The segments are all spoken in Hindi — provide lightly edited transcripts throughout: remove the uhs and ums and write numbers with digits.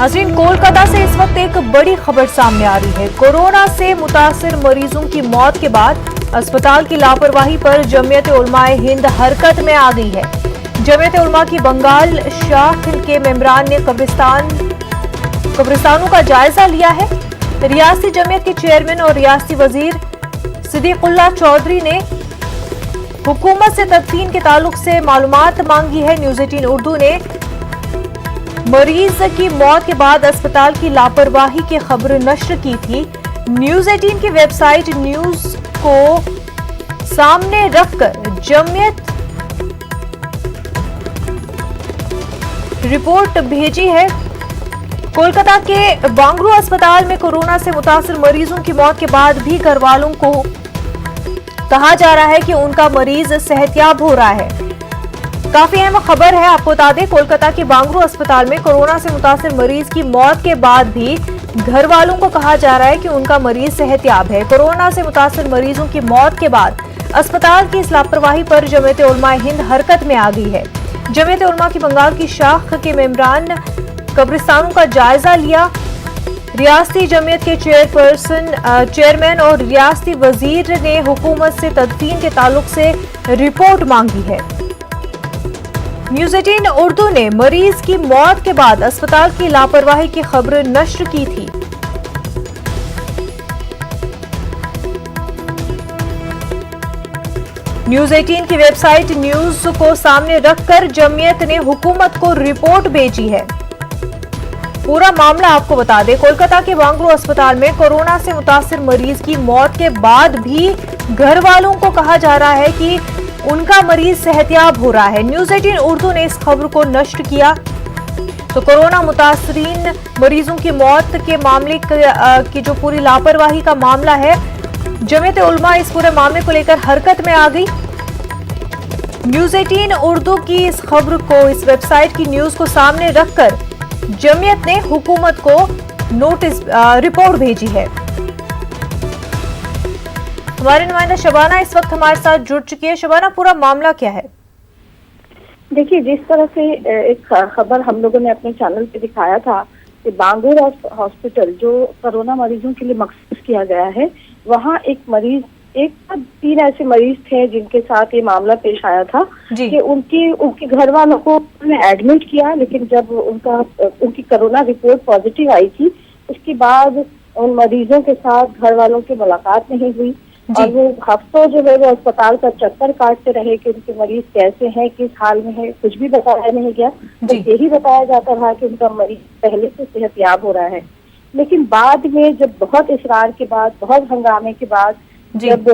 नाज़रीन, कोलकाता से इस वक्त एक बड़ी खबर सामने आ रही है। कोरोना से मुतासिर मरीजों की मौत के बाद अस्पताल की लापरवाही पर जमीयत उलमाए हिंद हरकत में आ गई है। जमीयत उलमा की बंगाल शाख के मेंबरान ने कब्रिस्तानों का जायजा लिया है। रियासती जमीयत के चेयरमैन और रियासती वजीर सिद्दीकुल्लाह चौधरी ने हुकूमत से तदफीन के ताल्लुक से मालूमात मांगी है। न्यूज़ 18 उर्दू ने मरीज की मौत के बाद अस्पताल की लापरवाही की खबर नश्र की थी। न्यूज़ 18 की वेबसाइट न्यूज को सामने रखकर जमीयत रिपोर्ट भेजी है। कोलकाता के बांगरू अस्पताल में कोरोना से मुतासिर मरीजों की मौत के बाद भी घर वालों को कहा जा रहा है कि उनका मरीज सेहतयाब हो रहा है। काफी अहम खबर है, आपको बता दें, कोलकाता के बांगरू अस्पताल में कोरोना से मुतासिर मरीज की मौत के बाद भी घर वालों को कहा जा रहा है कि उनका मरीज सेहतयाब है। कोरोना से मुतासिर मरीजों की मौत के बाद अस्पताल की इस लापरवाही पर जमीयत उलमा हिंद हरकत में आ गई है। जमीयत उलमा की बंगाल की शाख के मेंबरान कब्रिस्तानों का जायजा लिया। रियासती जमीयत के चेयरमैन और रियासती वजीर ने हुकूमत से तदफीन के ताल्लुक से रिपोर्ट मांगी है। न्यूज़ 18 उर्दू ने मरीज की मौत के बाद अस्पताल की लापरवाही की खबर नश्र की थी। न्यूज़ 18 की वेबसाइट न्यूज को सामने रखकर जमीयत ने हुकूमत को रिपोर्ट भेजी है। पूरा मामला आपको बता दें, कोलकाता के बांगरू अस्पताल में कोरोना से मुतासिर मरीज की मौत के बाद भी घर वालों को कहा जा रहा है कि उनका मरीज सेहतयाब हो रहा है। न्यूज़ 18 उर्दू ने इस खबर को नश्र किया। तो कोरोना मुतासरीन मरीजों की मौत के मामले की जो पूरी लापरवाही का मामला है, जमीयत उलमा इस पूरे मामले को लेकर हरकत में आ गई। न्यूज़ 18 उर्दू की इस खबर को, इस वेबसाइट की न्यूज को सामने रखकर जमीयत ने हुकूमत को रिपोर्ट भेजी है। हमारे नुमाइंदा शबाना इस वक्त हमारे साथ जुड़ चुकी है। शबाना, पूरा मामला क्या है? देखिए, जिस तरह से एक खबर हम लोगों ने अपने चैनल पे दिखाया था कि बांगूर हॉस्पिटल जो कोरोना मरीजों के लिए मखसूस किया गया है, वहाँ एक 3 ऐसे मरीज थे जिनके साथ ये मामला पेश आया था कि उनके घर वालों को एडमिट किया, लेकिन जब उनकी कोरोना रिपोर्ट पॉजिटिव आई थी, उसके बाद उन मरीजों के साथ घर वालों की मुलाकात नहीं हुई और वो हफ्तों जो है वो अस्पताल का चक्कर काटते रहे कि उनके मरीज कैसे हैं, किस हाल में है, कुछ भी बताया नहीं गया। तो यही बताया जाता रहा कि उनका मरीज पहले से सेहतयाब हो रहा है। लेकिन बाद में जब बहुत इसरार के बाद, बहुत हंगामे के बाद जब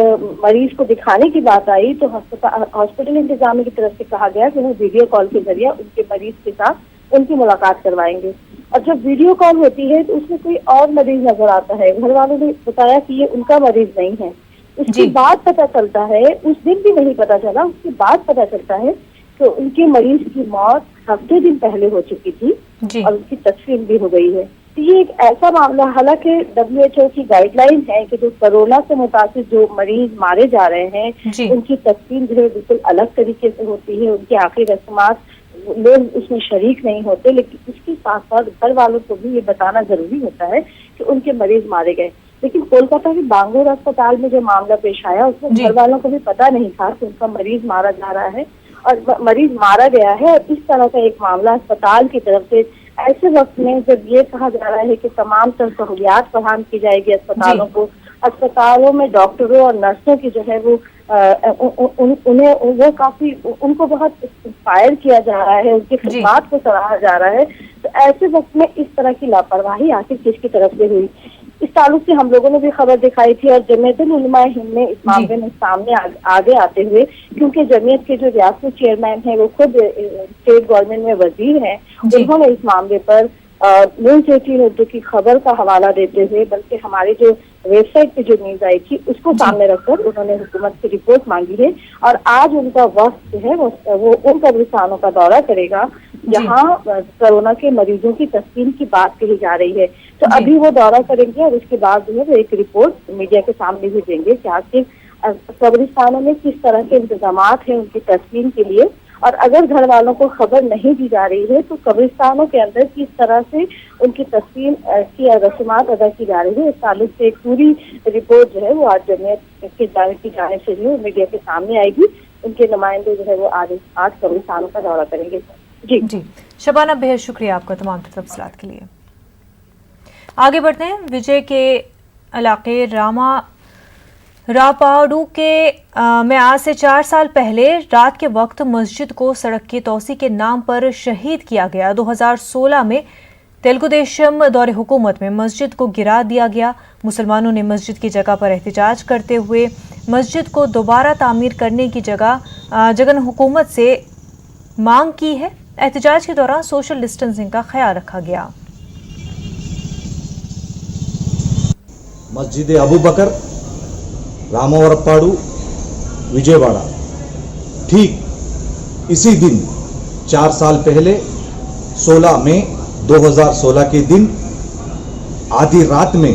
मरीज को दिखाने की बात आई तो हॉस्पिटल इंतजामिया की तरफ से कहा गया कि वो वीडियो कॉल के जरिए उनके मरीज के साथ उनकी मुलाकात करवाएंगे। और जब वीडियो कॉल होती है तो उसमें कोई और मरीज नजर आता है। घर वालों ने बताया कि ये उनका मरीज नहीं है। उसके बाद पता चलता है, उस दिन भी नहीं पता चला, उसके बाद पता चलता है कि उनके मरीज की मौत हफ्ते दिन पहले हो चुकी थी और उनकी तस्वीर भी हो गई है। तो ये एक ऐसा मामला, हालांकि WHO की गाइडलाइन है कि जो कोरोना से मुतासिर जो मरीज मारे जा रहे हैं उनकी तस्वीर जो है बिल्कुल अलग तरीके से होती है, उनकी आखिरी रस्मात लोग उसमें शरीक नहीं होते, लेकिन उसके साथ साथ घर वालों को भी ये बताना जरूरी होता है कि उनके मरीज मारे गए। लेकिन कोलकाता के बांगूर अस्पताल में जो मामला पेश आया उसमें घर वालों को भी पता नहीं था कि उनका मरीज मारा जा रहा है और मरीज मारा गया है। और इस तरह का एक मामला अस्पताल की तरफ से ऐसे वक्त में जब ये कहा जा रहा है कि तमाम तर सहूलियात फराहम की जाएगी अस्पतालों को, अस्पतालों में डॉक्टरों और नर्सों की जो है वो उनको बहुत इंस्पायर किया जा रहा है, उनकी खिदमत को सराहा जा रहा है। तो ऐसे वक्त में इस तरह की लापरवाही आखिर किसकी तरफ से हुई, इस ताल्लुक से हम लोगों ने भी खबर दिखाई थी और जमीयत उलमा हिंद ने इस मामले में सामने आगे आते हुए, क्योंकि जमीयत के जो रियासती चेयरमैन हैं वो खुद स्टेट गवर्नमेंट में वजीर हैं, उन्होंने इस मामले पर न्यूज़ 18 उर्दू की खबर का हवाला देते हुए, बल्कि हमारी जो वेबसाइट पे जो न्यूज आई थी उसको सामने रखकर उन्होंने हुकूमत से रिपोर्ट मांगी है। और आज उनका वक्त जो है वो उन कब्रिस्तानों का दौरा करेगा जहाँ कोरोना के मरीजों की तस्वीर की बात कही जा रही है। तो अभी वो दौरा करेंगे और उसके बाद जो है वो एक रिपोर्ट मीडिया के सामने भी देंगे कि आखिर कब्रिस्तानों में किस तरह के इंतजाम हैं उनकी तस्वीर के लिए और अगर घर वालों को खबर नहीं दी जा रही है तो कब्रिस्तानों के अंदर किस तरह से उनकी तस्लीम की रस्मात अदा की जा रही है, इस ताल्लुक से एक पूरी रिपोर्ट जो है वो आज जमीयत की जानिब से जो मीडिया के सामने आएगी। उनके नुमाइंदे जो है वो आज कब्रिस्तानों का दौरा करेंगे। जी शबाना, बेहद शुक्रिया आपका तमाम तफसीलात के लिए। आगे बढ़ते हैं। विजय के इलाके रापाडू के में आज से 4 साल पहले रात के वक्त मस्जिद को सड़क की तोसी के नाम पर शहीद किया गया। 2016 में तेलुगु देशम दौरे हुकूमत में मस्जिद को गिरा दिया गया। मुसलमानों ने मस्जिद की जगह पर एहतजाज करते हुए मस्जिद को दोबारा तामीर करने की जगन हुकूमत से मांग की है। एहतजाज के दौरान सोशल डिस्टेंसिंग का ख्याल रखा गया। मस्जिद अबू बकर रामवरप्पाडू विजयवाड़ा, ठीक इसी दिन 4 साल पहले 16 मई 2016 के दिन आधी रात में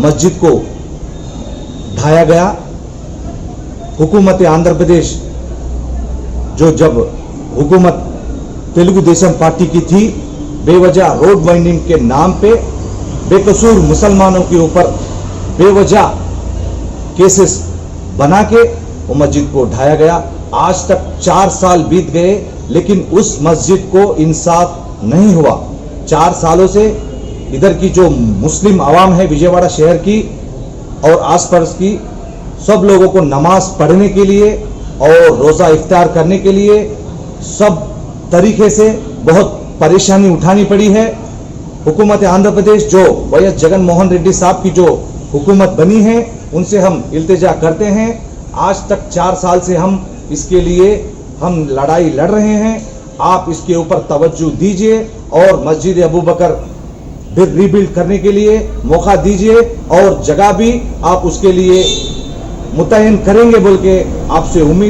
मस्जिद को ढाया गया। हुकूमत आंध्र प्रदेश जो जब हुकूमत तेलुगु देशम पार्टी की थी, बेवजह रोड वाइंडिंग के नाम पे बेकसूर मुसलमानों के ऊपर बेवजह केसेस बना के वो मस्जिद को ढाया गया। आज तक 4 साल बीत गए लेकिन उस मस्जिद को इंसाफ नहीं हुआ। 4 सालों से इधर की जो मुस्लिम आवाम है विजयवाड़ा शहर की और आसपास की, सब लोगों को नमाज पढ़ने के लिए और रोज़ा इफ्तार करने के लिए सब तरीके से बहुत परेशानी उठानी पड़ी है। हुकूमत आंध्र प्रदेश जो वाई जगन मोहन रेड्डी साहब की जो हुकूमत बनी है उनसे हम इल्तिजा करते हैं। आज तक 4 साल से हम इसके लिए हम लड़ाई लड़ रहे हैं। आप इसके ऊपर तवज्जो दीजिए और मस्जिद अबू बकर रीबिल्ड करने के लिए मौका दीजिए और जगह भी आप उसके लिए मुतय्यन करेंगे बोल के आपसे उम्मीद है।